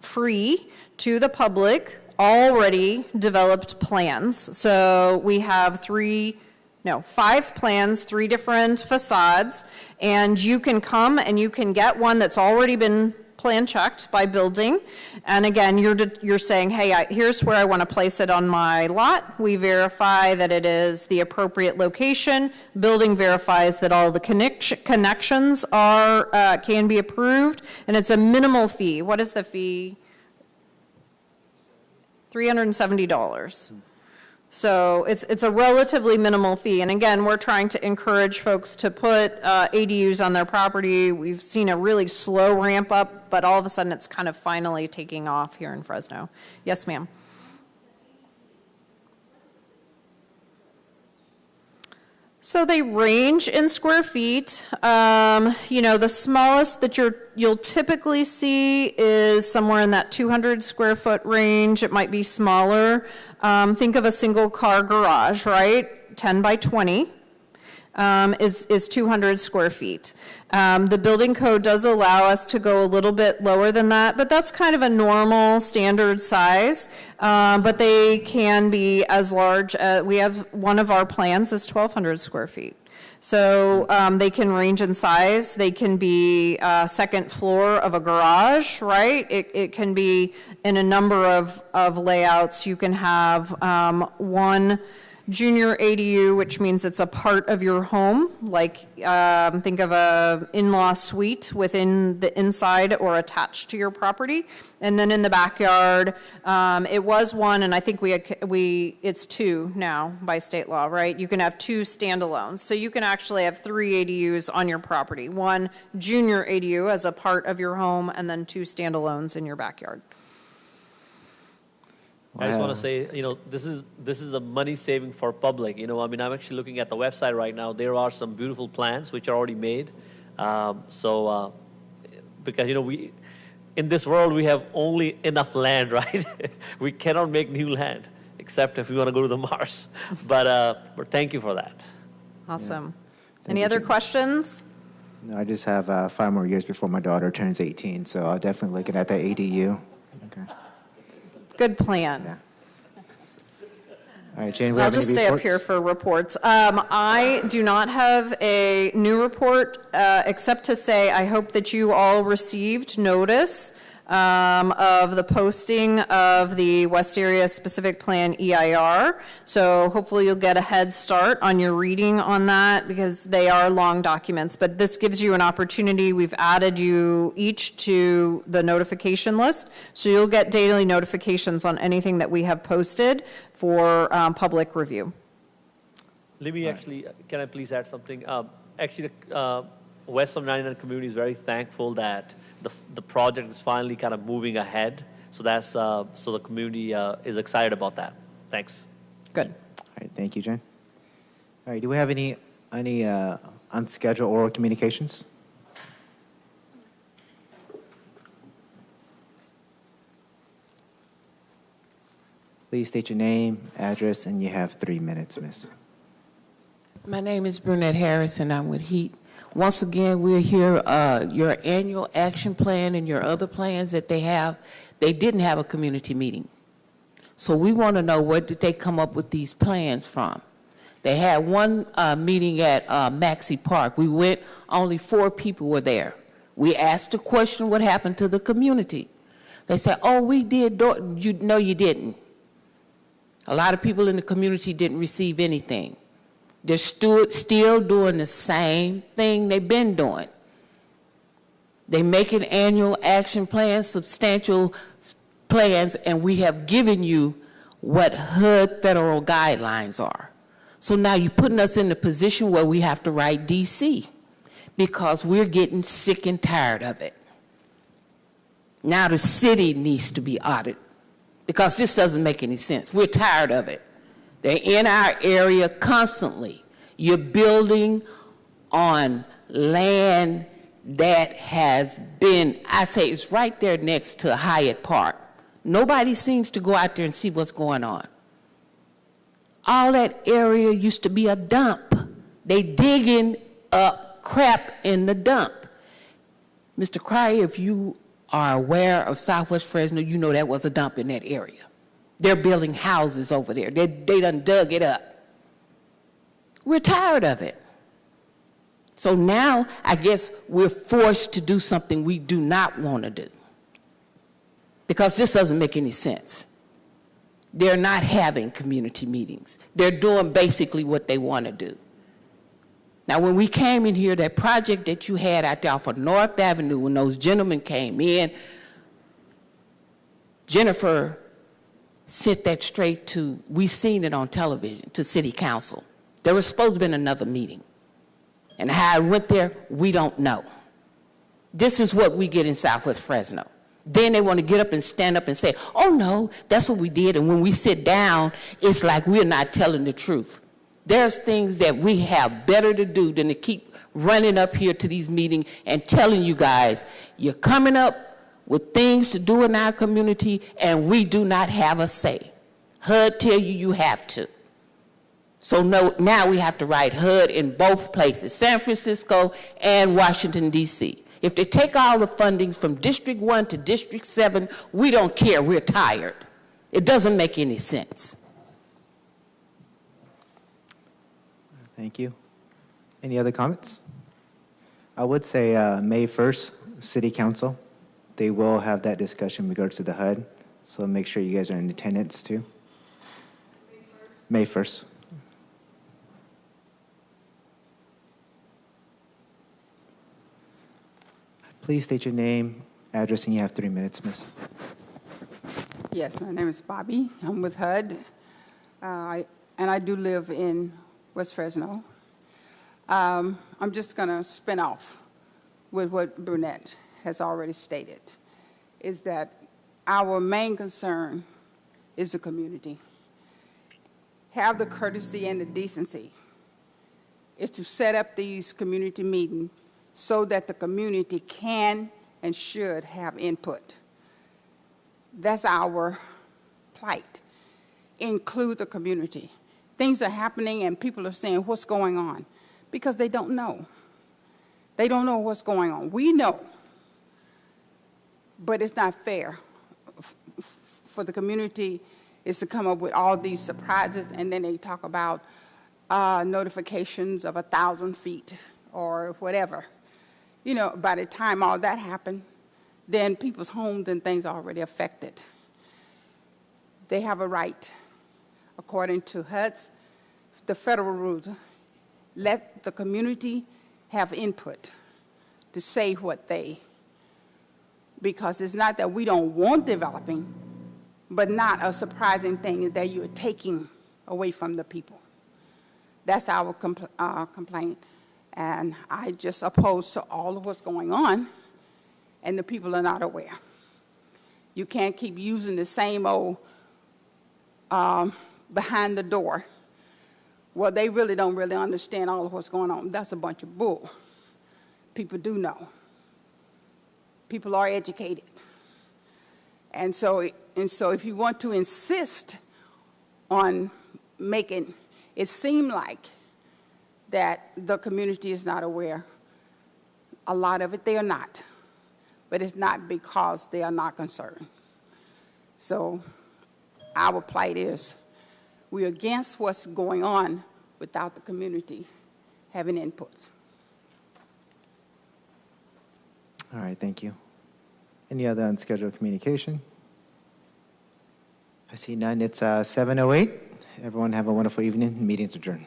free to the public already developed plans. So we have 5 plans, 3 different facades, and you can come and you can get one that's already been plan checked by building. And again, you're saying, hey, here's where I want to place it on my lot. We verify that it is the appropriate location. Building verifies that all the connections can be approved, and it's a minimal fee. What is the fee? $370. So it's a relatively minimal fee. And again, we're trying to encourage folks to put ADUs on their property. We've seen a really slow ramp up, but all of a sudden it's kind of finally taking off here in Fresno. Yes, ma'am. So they range in square feet. The smallest that you'll typically see is somewhere in that 200 square foot range. It might be smaller. Think of a single car garage, right? 10 by 20 is 200 square feet. The building code does allow us to go a little bit lower than that, but that's kind of a normal standard size. But they can be as large as, we have one of our plans is 1,200 square feet. So they can range in size. They can be second floor of a garage, right? It can be in a number of layouts. You can have one junior ADU, which means it's a part of your home, like think of a in-law suite within the inside or attached to your property. And then in the backyard, it was one, and I think it's two now by state law, right? You can have two standalones. So you can actually have 3 ADUs on your property. One junior ADU as a part of your home, and then 2 standalones in your backyard. I just want to say, this is a money saving for public. I'm actually looking at the website right now. There are some beautiful plans which are already made. Because we, in this world, we have only enough land, right? We cannot make new land, except if we want to go to the Mars. But thank you for that. Awesome. Yeah. Any other questions? No, I just have 5 more years before my daughter turns 18, so I'll definitely look at the ADU. Okay. Good plan. Yeah. All right, Jane, we I'll have any just stay up reports? here for reports. I do not have a new report, except to say I hope that you all received notice of the posting of the West Area Specific Plan EIR. So hopefully you'll get a head start on your reading on that, because they are long documents. But this gives you an opportunity. We've added you each to the notification list, so you'll get daily notifications on anything that we have posted for public review. Let me can I please add something? Actually, the West of 99 community is very thankful that the project is finally kind of moving ahead. So so the community is excited about that. Thanks. Good. All right, thank you, Jane. All right, do we have any unscheduled oral communications? Please state your name, address, and you have 3 minutes, miss. My name is Brunette Harris, and I'm with HEAT. Once again, we're here, your annual action plan and your other plans that they have, they didn't have a community meeting. So we want to know, where did they come up with these plans from? They had one meeting at Maxey Park. We went, only 4 people were there. We asked the question, what happened to the community? They said, oh, we did. No, you didn't. A lot of people in the community didn't receive anything. They're still doing the same thing they've been doing. They make an annual action plan, substantial plans, and we have given you what HUD federal guidelines are. So now you're putting us in a position where we have to write DC, because we're getting sick and tired of it. Now the city needs to be audited, because this doesn't make any sense. We're tired of it. They're in our area constantly. You're building on land that has been, I say it's right there next to Hyatt Park. Nobody seems to go out there and see what's going on. All that area used to be a dump. They digging up crap in the dump. Mr. Cryer, if you are aware of Southwest Fresno, you know that was a dump in that area. They're building houses over there. They done dug it up. We're tired of it. So now, I guess we're forced to do something we do not want to do, because this doesn't make any sense. They're not having community meetings. They're doing basically what they want to do. Now, when we came in here, that project that you had out there for North Avenue, when those gentlemen came in, Jennifer sent that straight to, we seen it on television, to City Council. There was supposed to have been another meeting. And how it went there, we don't know. This is what we get in Southwest Fresno. Then they want to get up and stand up and say, oh no, that's what we did. And when we sit down, it's like we're not telling the truth. There's things that we have better to do than to keep running up here to these meetings and telling you guys, you're coming up with things to do in our community, and we do not have a say. HUD tell you you have to. So no, now we have to write HUD in both places, San Francisco and Washington, D.C. If they take all the fundings from District 1 to District 7, we don't care, we're tired. It doesn't make any sense. Thank you. Any other comments? I would say May 1st, City Council, they will have that discussion in regards to the HUD, so make sure you guys are in attendance too. May 1st. Please state your name, address, and you have 3 minutes, miss. Yes, my name is Bobby. I'm with HUD, and I do live in West Fresno. I'm just going to spin off with what Brunette has already stated, is that our main concern is the community. Have the courtesy and the decency is to set up these community meetings so that the community can and should have input. That's our plight. Include the community. Things are happening and people are saying, what's going on? Because they don't know. They don't know what's going on. We know, but it's not fair for the community is to come up with all these surprises, and then they talk about notifications of 1,000 feet or whatever. You know, by the time all that happened, then people's homes and things are already affected. They have a right, according to HUD's, the federal rules, let the community have input to say what they, because it's not that we don't want developing, but not a surprising thing is that you're taking away from the people. That's our complaint. And I just oppose to all of what's going on, and the people are not aware. You can't keep using the same old behind the door. Well, they really don't really understand all of what's going on. That's a bunch of bull. People do know. People are educated. And so if you want to insist on making it seem like that the community is not aware, a lot of it they are not. But it's not because they are not concerned. So our plight is we're against what's going on without the community having input. All right, thank you. Any other unscheduled communication? I see none. It's 7:08. Everyone have a wonderful evening. Meeting's adjourned.